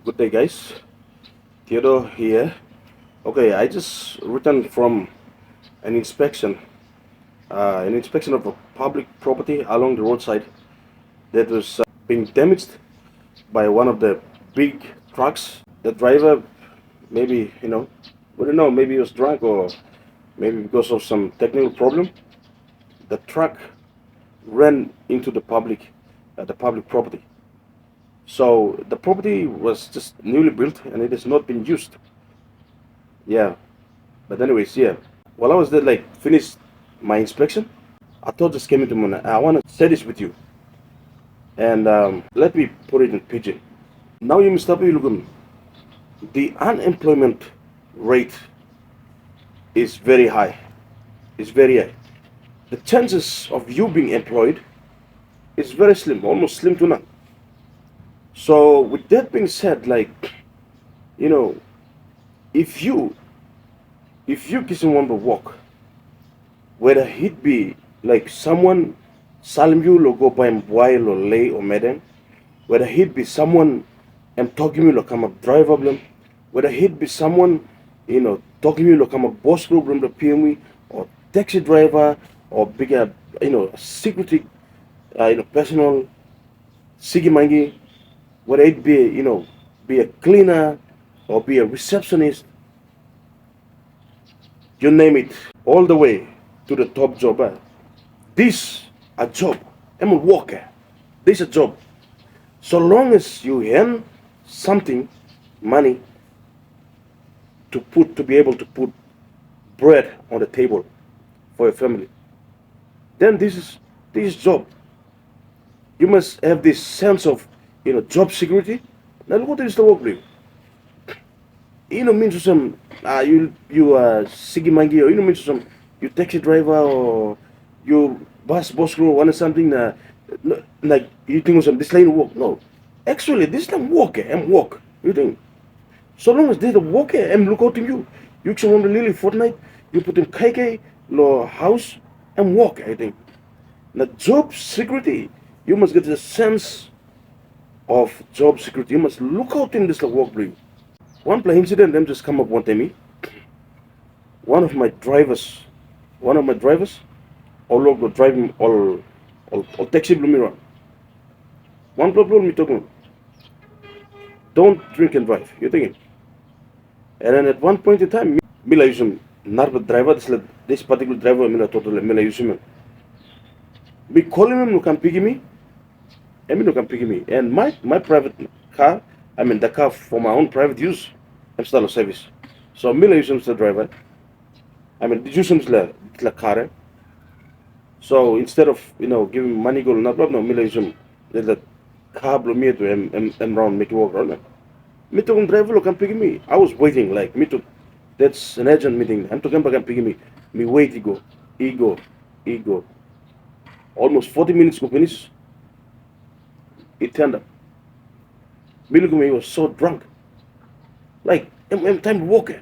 Good day, guys. Theodore here. Okay, I just returned from an inspection, of a public property along the roadside that was being damaged by one of the big trucks. The driver, maybe we don't know, maybe he was drunk or maybe because of some technical problem. The truck ran into the public property. So the property was just newly built and it has not been used. Yeah, but anyways, yeah. While I was there, like, finished my inspection, I thought just came into my mind. I want to share this with you. And let me put it in pidgin. Now you must stop looking. The unemployment rate is very high. It's very high. The chances of you being employed is very slim, almost slim to none. So with that being said, like, you know, if you kissing want to walk, whether it be like someone salim you lo go by while or lay or madam, whether it be someone talking you lo come up drive problem, whether it be someone talking you lo come up boss group from the PME or taxi driver or bigger security personal sigi mangi, whether it be be a cleaner or be a receptionist, you name it, all the way to the top job. This a job. I'm a worker. This a job. So long as you earn something, money to be able to put bread on the table for your family, then this is job. You must have this sense of job security. Now look what is the work with. Means some you are sigi mangi, or means some you taxi driver or you boss crew want something like you think of some this line work. No, actually this line work and work. You think so long as they the work and look out to you. You can want the lily fortnight. You put in KK law house and work. I think the job security. You must get the sense of job security. You must look out in this work bring. One play incident, them just come up one time. One of my drivers, all over driving all taxi blue mirror. One problem me talking. Don't drink and drive. You're thinking. And then at one point in time, me la use not driver. This particular driver me la totally me la use him. Me calling him no come pick me. And me no come pick me. And my private car, I mean the car for my own private use, I'm still a service. So me la use him the driver. I mean the use him the car. So instead of giving money go not problem, no me la use him the car blow me to and round make it walk around. Me to driver look come pick me. I was waiting like me to. That's an agent meeting. I'm talking about picking me. Me wait ego. Almost 40 minutes go finish. It turned up. Me look at me, he was so drunk. Like, I'm time to walk.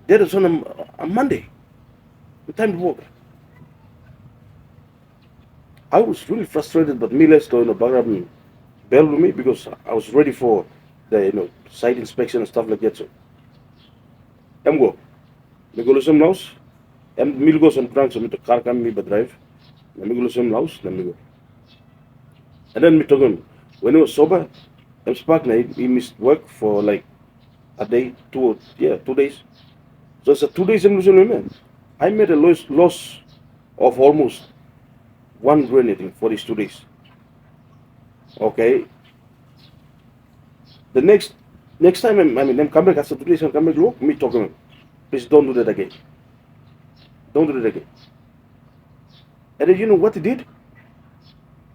That is on a Monday. Time to walk. I was really frustrated, but me less to background bell with me because I was ready for the site inspection and stuff like that. So I'm go. Me go some house. Me go some drunk, so me to car come me but drive. Me go some house, then me go. And then me talking. When he was sober, I'm spark night. He missed work for like a day, 2 days. So it's a 2 days I'm losing man. I made a loss of almost 1 grand I think for these 2 days. Okay. The next time I'm come back after 2 days, I'm come back look, me talking. Please don't do that again. Don't do that again. And then you know what he did?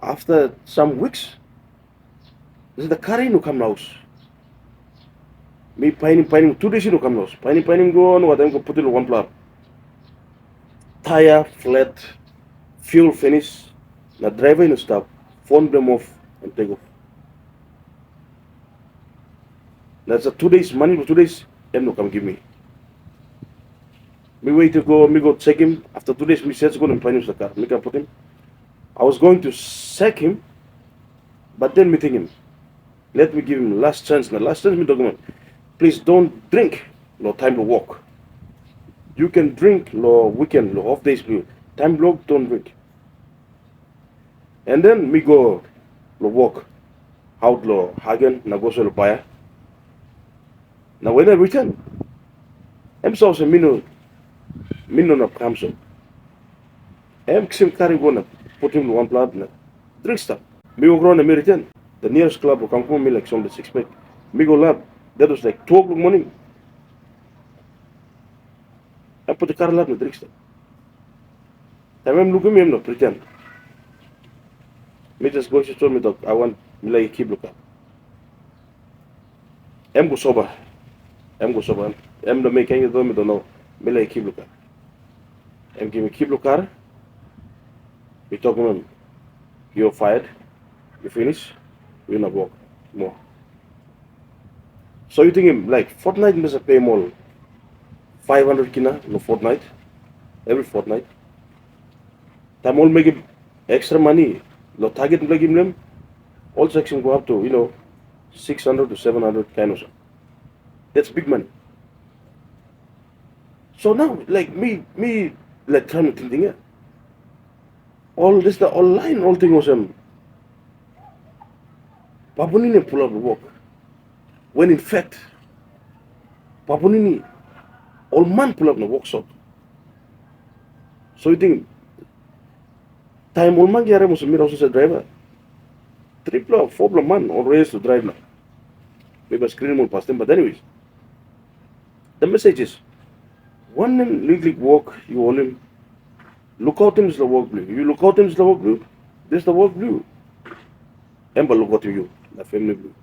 After some weeks, this is the car no come house. Me pining 2 days no come house. Pining go on what I'm gonna put it in one plug. Tire flat, fuel finish. The driver no stop. Phone them off and take off. That's a 2 days money for 2 days, and no come give me. Me wait to go, me go check him. After 2 days, me says go and find the car. Me can put him. I was going to sack him, but then me think him. Let me give him last chance. Now, last chance me document. Please don't drink. No time to walk. You can drink lo weekend, lo off days, blue. Time block, don't drink. And then me go lo walk. Out lo hagen, na go so lo buy. Now when I return, I'm so mino na kamso. I'm ksim carry one, put him one blood na drink stuff. Me go grown and me return. The nearest club will come for me like some the 6 pack. Me go lab. That was like 2 o'clock morning. I put the car lab na drink stuff. Time I'm looking me, I'm not pretend. Me just go she told me that I want me like keep look up. I'm go sober. I'm go sober. I'm the make any do me don't know. Me like keep look up. I'm give me keep look car. We talk to him. You're fired. You finish. We're not work more. So you think him like fortnight must pay more 500 kina no fortnight. Every fortnight. Time all make him extra money. No target like him. All section go up to 600 to 700 kind of. That's big money. So now like me like trying to think all this the online all thing was Papunini pull up the work. When in fact Papunini all man pull up the workshop. So you think time all man gyara must also say driver. 3 or 4 man always to drive now. Maybe screen will pass them, but anyways. The message is one in Liklik work, you all him. Lukautim is the work blue. You Lukautim is the work blue. This is the work blue. Ember Lukautim you, the family blue.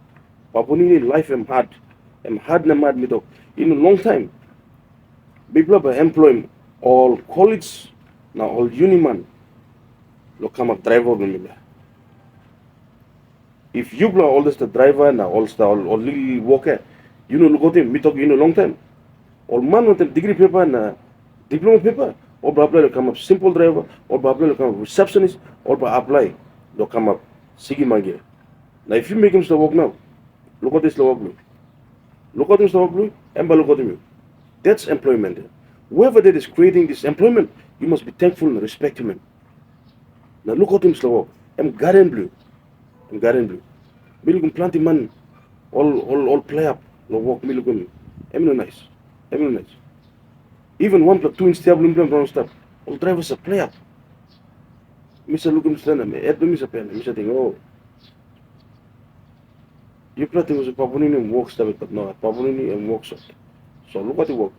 Papunini life am hard na mad me talk. In a long time. Bikpla by employ all college now all uni man. Lo come up driver with me. If you blow all this the driver now all little worker, Lukautim, me talk long time. All man with a degree paper and diploma paper, or apply to come up simple driver, or apply to come up receptionist, or apply to come up Sigi Mangia. Now if you make him to work now, look at this work blue. Look at this work blue, and look at you. That's employment. Whoever that is creating this employment, you must be thankful and respect him. Now look at him slow work. I'm garden blue. Me look plenty man, all play up, no work, me look me. I'm no nice. Even 1 plus 2 instead of wrong stuff. All drivers are play up. Mr. Lukautim stand me, add Mr. Pen, Mr. Thing, you play was a Papunini and work stuff, but no, Papunini and workshop. So look at the work.